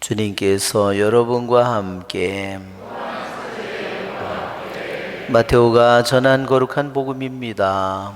주님께서 여러분과 함께 마테오가 전한 거룩한 복음입니다.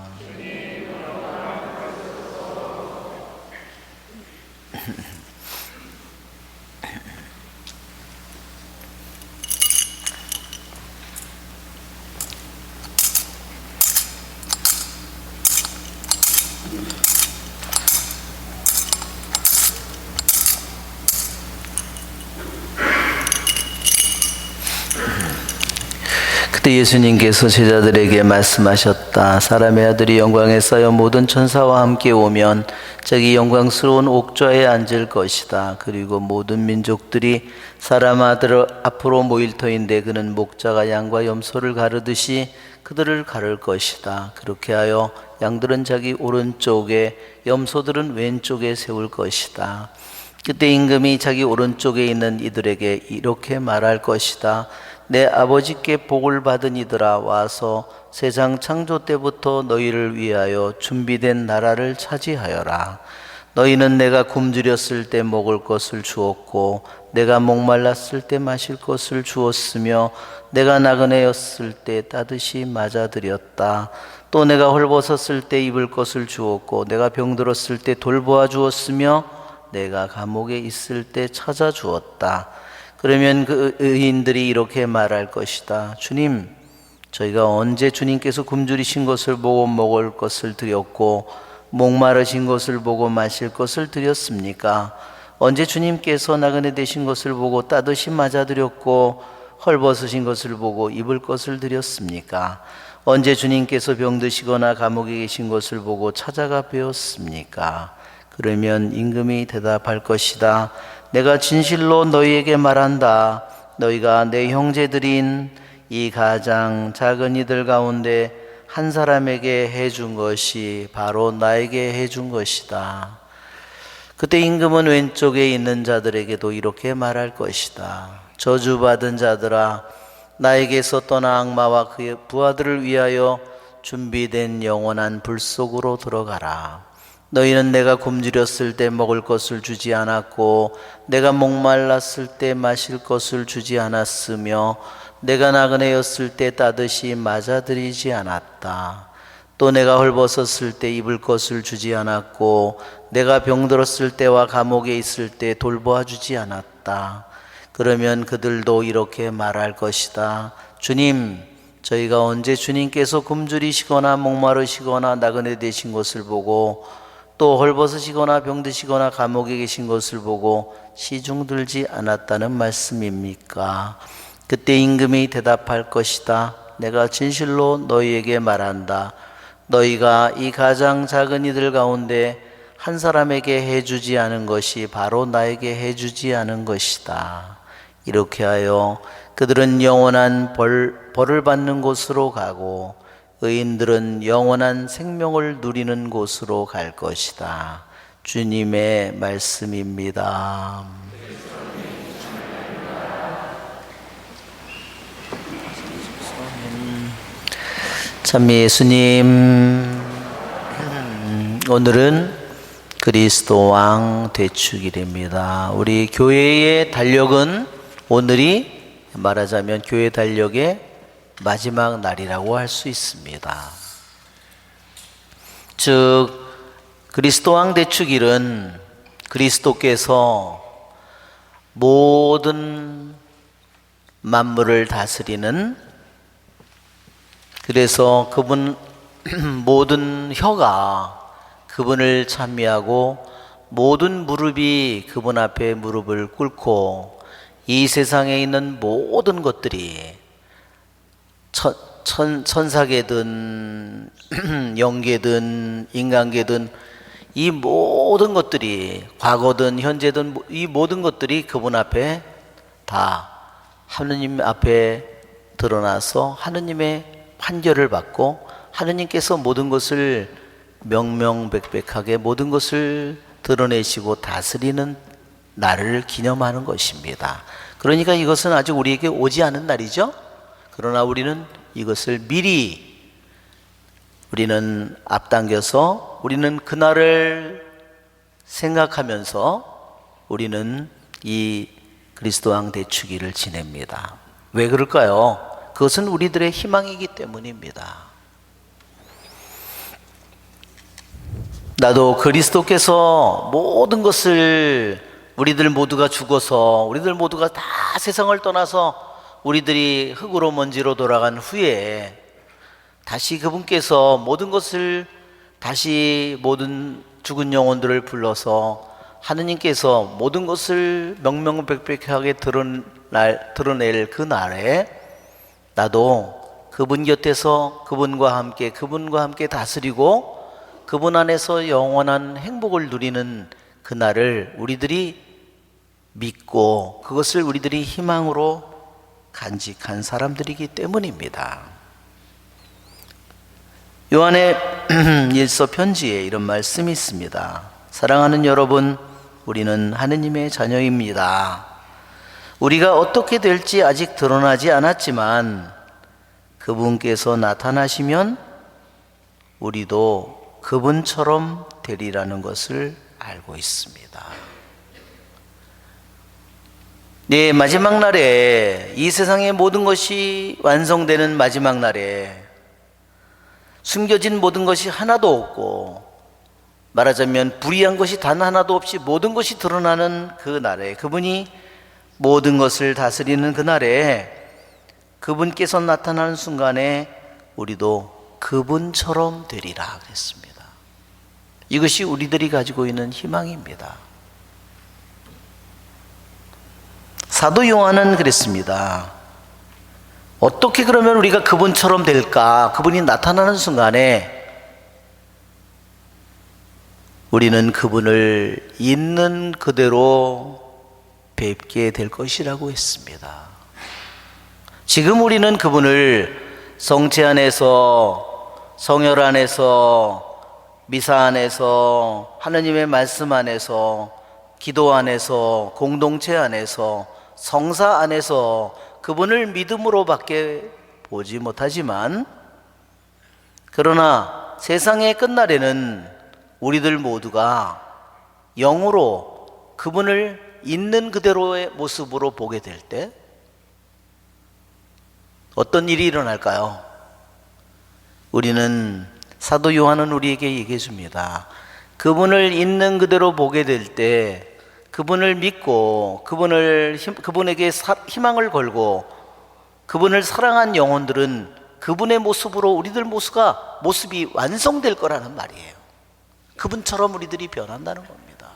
그때 예수님께서 제자들에게 말씀하셨다. 사람의 아들이 영광에 쌓여 모든 천사와 함께 오면 저기 영광스러운 옥좌에 앉을 것이다. 그리고 모든 민족들이 사람 아들 앞으로 모일 터인데 그는 목자가 양과 염소를 가르듯이 그들을 가를 것이다. 그렇게 하여 양들은 자기 오른쪽에 염소들은 왼쪽에 세울 것이다. 그때 임금이 자기 오른쪽에 있는 이들에게 이렇게 말할 것이다. 내 아버지께 복을 받은 이들아, 와서 세상 창조 때부터 너희를 위하여 준비된 나라를 차지하여라. 너희는 내가 굶주렸을 때 먹을 것을 주었고 내가 목말랐을 때 마실 것을 주었으며 내가 나그네였을 때 따뜻이 맞아들였다. 또 내가 헐벗었을 때 입을 것을 주었고 내가 병들었을 때 돌보아 주었으며 내가 감옥에 있을 때 찾아주었다. 그러면 그 의인들이 이렇게 말할 것이다. 주님, 저희가 언제 주님께서 굶주리신 것을 보고 먹을 것을 드렸고 목마르신 것을 보고 마실 것을 드렸습니까? 언제 주님께서 나그네 되신 것을 보고 따뜻이 맞아드렸고 헐벗으신 것을 보고 입을 것을 드렸습니까? 언제 주님께서 병드시거나 감옥에 계신 것을 보고 찾아가 뵈었습니까? 그러면 임금이 대답할 것이다. 내가 진실로 너희에게 말한다. 너희가 내 형제들인 이 가장 작은 이들 가운데 한 사람에게 해준 것이 바로 나에게 해준 것이다. 그때 임금은 왼쪽에 있는 자들에게도 이렇게 말할 것이다. 저주받은 자들아, 나에게서 떠나 악마와 그의 부하들을 위하여 준비된 영원한 불 속으로 들어가라. 너희는 내가 굶주렸을 때 먹을 것을 주지 않았고 내가 목말랐을 때 마실 것을 주지 않았으며 내가 나그네였을 때 따뜻이 맞아들이지 않았다. 또 내가 헐벗었을 때 입을 것을 주지 않았고 내가 병들었을 때와 감옥에 있을 때 돌보아 주지 않았다. 그러면 그들도 이렇게 말할 것이다. 주님, 저희가 언제 주님께서 굶주리시거나 목마르시거나 나그네 되신 것을 보고 또 헐벗으시거나 병드시거나 감옥에 계신 것을 보고 시중 들지 않았다는 말씀입니까? 그때 임금이 대답할 것이다. 내가 진실로 너희에게 말한다. 너희가 이 가장 작은 이들 가운데 한 사람에게 해주지 않은 것이 바로 나에게 해주지 않은 것이다. 이렇게 하여 그들은 영원한 벌을 받는 곳으로 가고 의인들은 영원한 생명을 누리는 곳으로 갈 것이다. 주님의 말씀입니다. 참 예수님, 오늘은 그리스도 왕 대축일입니다. 우리 교회의 달력은 오늘이 말하자면 교회 달력의 마지막 날이라고 할 수 있습니다. 즉 그리스도 왕 대축일은 그리스도께서 모든 만물을 다스리는, 그래서 그분 모든 혀가 그분을 찬미하고 모든 무릎이 그분 앞에 무릎을 꿇고 이 세상에 있는 모든 것들이 천사계든 영계든 인간계든 이 모든 것들이 과거든 현재든 이 모든 것들이 그분 앞에 다 하느님 앞에 드러나서 하느님의 판결을 받고 하느님께서 모든 것을 명명백백하게 모든 것을 드러내시고 다스리는 날을 기념하는 것입니다. 그러니까 이것은 아직 우리에게 오지 않은 날이죠. 그러나 우리는 이것을 미리 우리는 앞당겨서 우리는 그날을 생각하면서 우리는 이 그리스도 왕 대축일을 지냅니다. 왜 그럴까요? 그것은 우리들의 희망이기 때문입니다. 나도 그리스도께서 모든 것을 우리들 모두가 죽어서 우리들 모두가 다 세상을 떠나서 우리들이 흙으로 먼지로 돌아간 후에 다시 그분께서 모든 것을 다시 모든 죽은 영혼들을 불러서 하느님께서 모든 것을 명명백백하게 드러낼 그 날에 나도 그분 곁에서 그분과 함께 다스리고 그분 안에서 영원한 행복을 누리는 그날을 우리들이 믿고 그것을 우리들이 희망으로 간직한 사람들이기 때문입니다. 요한의 일서 편지에 이런 말씀이 있습니다. 사랑하는 여러분, 우리는 하느님의 자녀입니다. 우리가 어떻게 될지 아직 드러나지 않았지만 그분께서 나타나시면 우리도 그분처럼 되리라는 것을 알고 있습니다. 네, 마지막 날에 이 세상의 모든 것이 완성되는 마지막 날에 숨겨진 모든 것이 하나도 없고 말하자면 불의한 것이 단 하나도 없이 모든 것이 드러나는 그 날에 그분이 모든 것을 다스리는 그 날에 그분께서 나타나는 순간에 우리도 그분처럼 되리라 그랬습니다. 이것이 우리들이 가지고 있는 희망입니다. 사도 요한은 그랬습니다. 어떻게 그러면 우리가 그분처럼 될까? 그분이 나타나는 순간에 우리는 그분을 있는 그대로 뵙게 될 것이라고 했습니다. 지금 우리는 그분을 성체 안에서, 성혈 안에서, 미사 안에서, 하느님의 말씀 안에서, 기도 안에서, 공동체 안에서, 성사 안에서 그분을 믿음으로밖에 보지 못하지만 그러나 세상의 끝날에는 우리들 모두가 영으로 그분을 있는 그대로의 모습으로 보게 될 때 어떤 일이 일어날까요? 우리는 사도 요한은 우리에게 얘기해 줍니다. 그분을 있는 그대로 보게 될 때 그분을 믿고 그분에게 희망을 걸고 그분을 사랑한 영혼들은 그분의 모습으로 우리들 모습이 완성될 거라는 말이에요. 그분처럼 우리들이 변한다는 겁니다.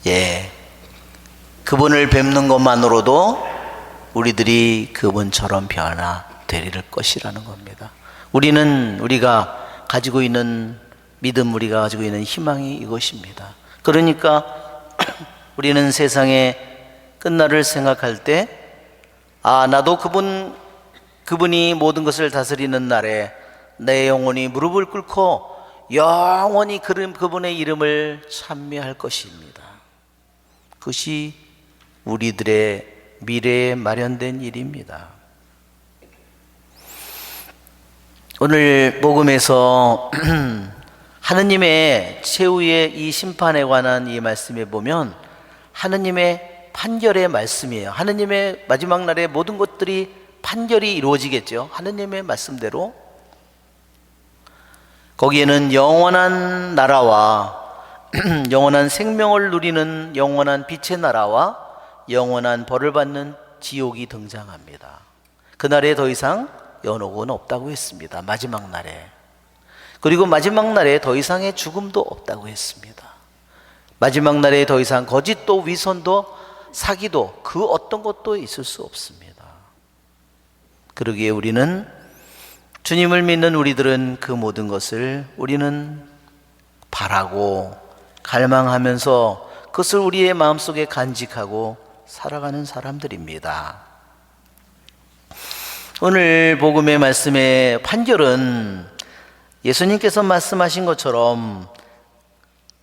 예, 그분을 뵙는 것만으로도 우리들이 그분처럼 변화되릴 것이라는 겁니다. 우리가 가지고 있는 믿음, 우리가 가지고 있는 희망이 이것입니다. 그러니까 우리는 세상의 끝날을 생각할 때 나도 그분이 모든 것을 다스리는 날에 내 영혼이 무릎을 꿇고 영원히 그분의 이름을 찬미할 것입니다. 그것이 우리들의 미래에 마련된 일입니다. 오늘 복음에서 하느님의 최후의 이 심판에 관한 이 말씀에 보면 하느님의 판결의 말씀이에요. 하느님의 마지막 날에 모든 것들이 판결이 이루어지겠죠. 하느님의 말씀대로. 거기에는 영원한 나라와 영원한 생명을 누리는 영원한 빛의 나라와 영원한 벌을 받는 지옥이 등장합니다. 그날에 더 이상 연옥은 없다고 했습니다. 마지막 날에. 그리고 마지막 날에 더 이상의 죽음도 없다고 했습니다. 마지막 날에 더 이상 거짓도 위선도 사기도 그 어떤 것도 있을 수 없습니다. 그러기에 우리는 주님을 믿는 우리들은 그 모든 것을 우리는 바라고 갈망하면서 그것을 우리의 마음속에 간직하고 살아가는 사람들입니다. 오늘 복음의 말씀의 판결은 예수님께서 말씀하신 것처럼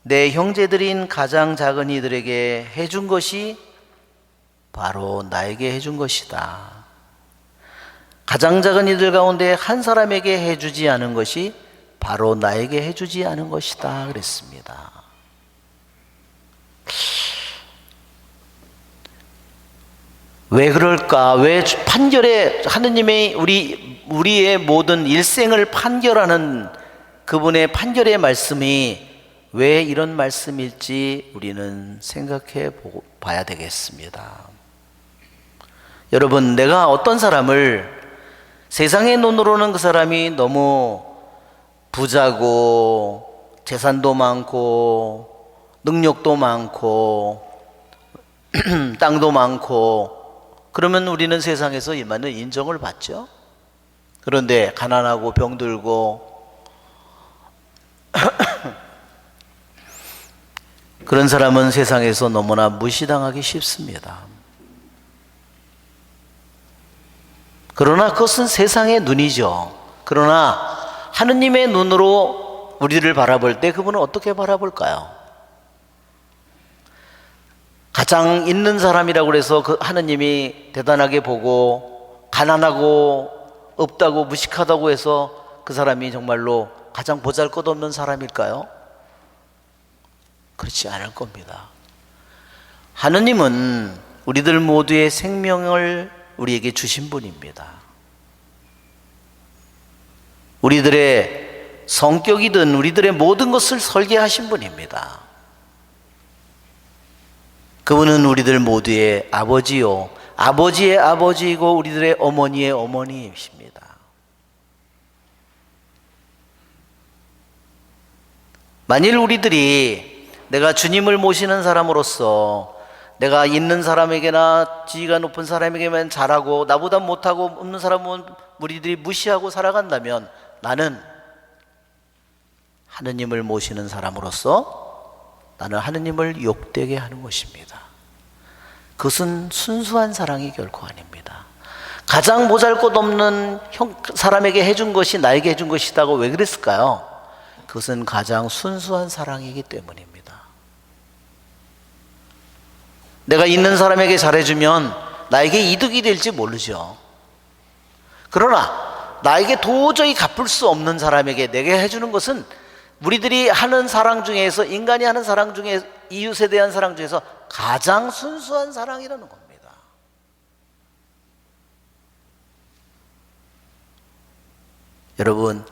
내 형제들인 가장 작은 이들에게 해준 것이 바로 나에게 해준 것이다. 가장 작은 이들 가운데 한 사람에게 해주지 않은 것이 바로 나에게 해주지 않은 것이다 그랬습니다. 왜 그럴까? 왜 판결에 하느님의 우리의 모든 일생을 판결하는 그분의 판결의 말씀이 왜 이런 말씀일지 우리는 생각해 봐야 되겠습니다. 여러분, 내가 어떤 사람을 세상의 눈으로는 그 사람이 너무 부자고 재산도 많고 능력도 많고 땅도 많고 그러면 우리는 세상에서 이만한 인정을 받죠. 그런데 가난하고 병들고 그런 사람은 세상에서 너무나 무시당하기 쉽습니다. 그러나 그것은 세상의 눈이죠. 그러나 하느님의 눈으로 우리를 바라볼 때 그분은 어떻게 바라볼까요? 가장 있는 사람이라고 해서 그 하느님이 대단하게 보고 가난하고 없다고 무식하다고 해서 그 사람이 정말로 가장 보잘것없는 사람일까요? 그렇지 않을 겁니다. 하느님은 우리들 모두의 생명을 우리에게 주신 분입니다. 우리들의 성격이든 우리들의 모든 것을 설계하신 분입니다. 그분은 우리들 모두의 아버지요, 아버지의 아버지이고 우리들의 어머니의 어머니이십니다. 만일 우리들이 내가 주님을 모시는 사람으로서 내가 있는 사람에게나 지위가 높은 사람에게만 잘하고 나보다 못하고 없는 사람은 우리들이 무시하고 살아간다면 나는 하느님을 모시는 사람으로서 나는 하느님을 욕되게 하는 것입니다. 그것은 순수한 사랑이 결코 아닙니다. 가장 보잘것없는 사람에게 해준 것이 나에게 해준 것이다고 왜 그랬을까요? 그것은 가장 순수한 사랑이기 때문입니다. 내가 있는 사람에게 잘해주면 나에게 이득이 될지 모르죠. 그러나 나에게 도저히 갚을 수 없는 사람에게 내게 해주는 것은 우리들이 하는 사랑 중에서, 인간이 하는 사랑 중에, 이웃에 대한 사랑 중에서 가장 순수한 사랑이라는 겁니다. 여러분,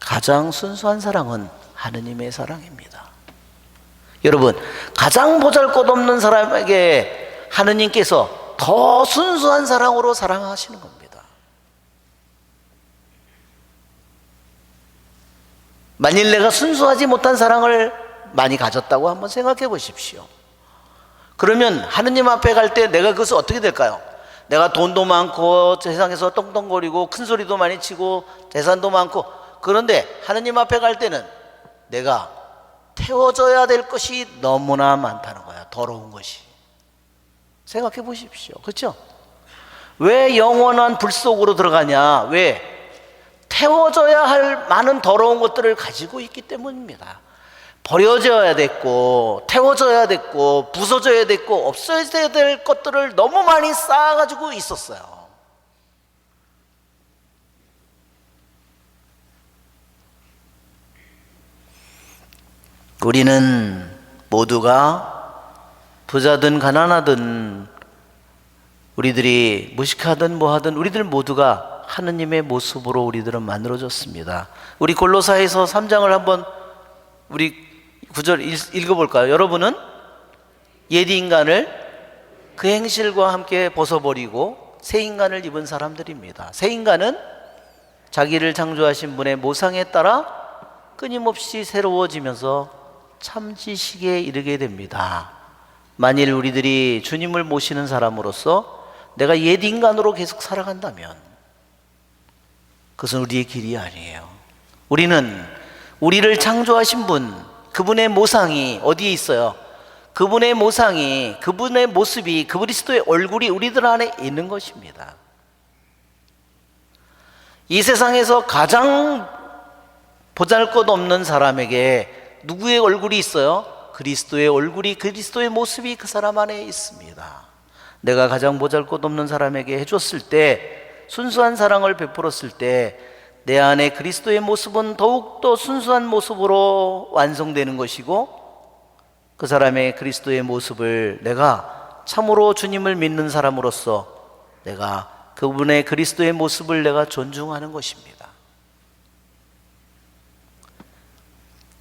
가장 순수한 사랑은 하느님의 사랑입니다. 여러분, 가장 보잘것없는 사람에게 하느님께서 더 순수한 사랑으로 사랑하시는 겁니다. 만일 내가 순수하지 못한 사랑을 많이 가졌다고 한번 생각해 보십시오. 그러면 하느님 앞에 갈 때 내가 그것을 어떻게 될까요? 내가 돈도 많고 세상에서 떵떵거리고 큰 소리도 많이 치고 재산도 많고, 그런데 하느님 앞에 갈 때는 내가 태워져야 될 것이 너무나 많다는 거야. 더러운 것이. 생각해 보십시오. 그렇죠? 왜 영원한 불 속으로 들어가냐? 왜? 태워져야 할 많은 더러운 것들을 가지고 있기 때문입니다. 버려져야 됐고, 태워져야 됐고, 부서져야 됐고, 없어져야 될 것들을 너무 많이 쌓아가지고 있었어요. 우리는 모두가 부자든 가난하든 우리들이 무식하든 뭐하든 우리들 모두가 하느님의 모습으로 우리들은 만들어졌습니다. 우리 골로새서 3장을 한번 우리 9절 읽어볼까요? 여러분은 옛 인간을 그 행실과 함께 벗어버리고 새 인간을 입은 사람들입니다. 새 인간은 자기를 창조하신 분의 모상에 따라 끊임없이 새로워지면서 참지식에 이르게 됩니다. 만일 우리들이 주님을 모시는 사람으로서 내가 옛 인간으로 계속 살아간다면 그것은 우리의 길이 아니에요. 우리는 우리를 창조하신 분, 그분의 모상이 어디에 있어요? 그분의 모상이, 그분의 모습이, 그리스도의 얼굴이 우리들 안에 있는 것입니다. 이 세상에서 가장 보잘것없는 사람에게 누구의 얼굴이 있어요? 그리스도의 얼굴이, 그리스도의 모습이 그 사람 안에 있습니다. 내가 가장 보잘것없는 사람에게 해줬을 때, 순수한 사랑을 베풀었을 때 내 안에 그리스도의 모습은 더욱더 순수한 모습으로 완성되는 것이고, 그 사람의 그리스도의 모습을 내가 참으로 주님을 믿는 사람으로서 내가 그분의 그리스도의 모습을 내가 존중하는 것입니다.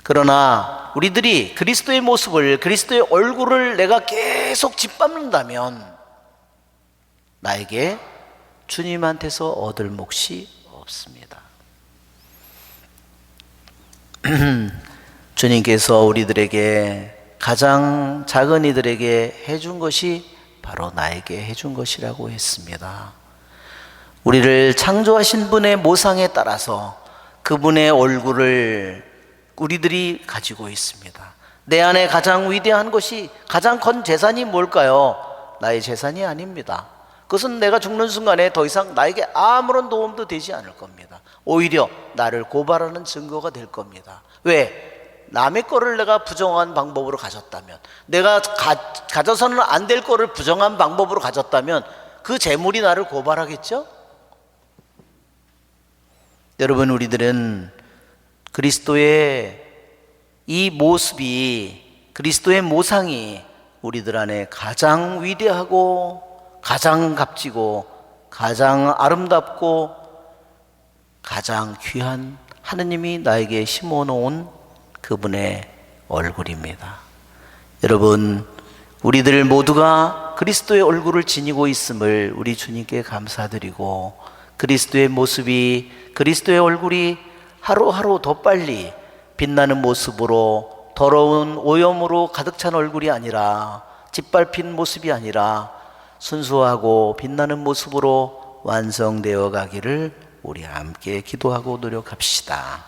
그러나 우리들이 그리스도의 모습을, 그리스도의 얼굴을 내가 계속 짓밟는다면 나에게 주님한테서 얻을 몫이 없습니다. 주님께서 우리들에게 가장 작은 이들에게 해준 것이 바로 나에게 해준 것이라고 했습니다. 우리를 창조하신 분의 모상에 따라서 그분의 얼굴을 우리들이 가지고 있습니다. 내 안에 가장 위대한 것이, 가장 큰 재산이 뭘까요? 나의 재산이 아닙니다. 그것은 내가 죽는 순간에 더 이상 나에게 아무런 도움도 되지 않을 겁니다. 오히려 나를 고발하는 증거가 될 겁니다. 왜? 남의 거를 내가 부정한 방법으로 가졌다면, 내가 가져서는 안 될 거를 부정한 방법으로 가졌다면 그 재물이 나를 고발하겠죠? 여러분, 우리들은 그리스도의 이 모습이, 그리스도의 모상이 우리들 안에 가장 위대하고 가장 값지고 가장 아름답고 가장 귀한, 하느님이 나에게 심어놓은 그분의 얼굴입니다. 여러분, 우리들 모두가 그리스도의 얼굴을 지니고 있음을 우리 주님께 감사드리고, 그리스도의 모습이, 그리스도의 얼굴이 하루하루 더 빨리 빛나는 모습으로, 더러운 오염으로 가득 찬 얼굴이 아니라, 짓밟힌 모습이 아니라 순수하고 빛나는 모습으로 완성되어 가기를 우리 함께 기도하고 노력합시다.